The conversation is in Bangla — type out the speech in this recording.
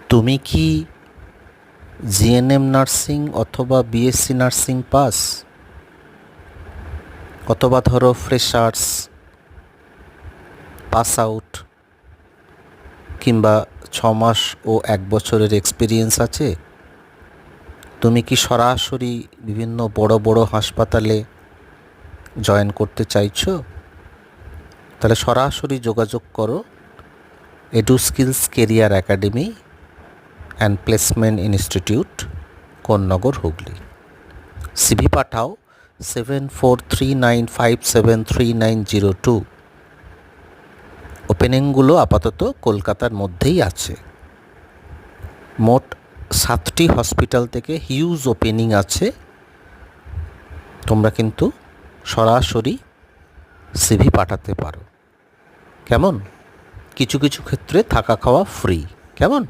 তুমি কি জিএনএম নার্সিং অথবা বিএসসি নার্সিং পাস, অথবা ধরো ফ্রেশার্স পাস আউট, কিংবা 6 মাস ও 1 বছরের এক্সপিরিয়েন্স আছে? তুমি কি সরাসরি বিভিন্ন বড় বড় হাসপাতালে জয়েন করতে চাইছো? তাহলে সরাসরি যোগাযোগ করো EduSkills career academy and placement institute, Konnagar, Hooghly. CV পাঠাও 7439573902। ওপেনিংগুলো আপাতত কলকাতার মধ্যেই আছে। মোট 7টি হসপিটাল থেকে হিউজ ওপেনিং আছে। তোমরা কিন্তু সরাসরি সিভি পাঠাতে পারো। কেমন? কিছু কিছু ক্ষেত্রে থাকা খাওয়া ফ্রি। কেমন?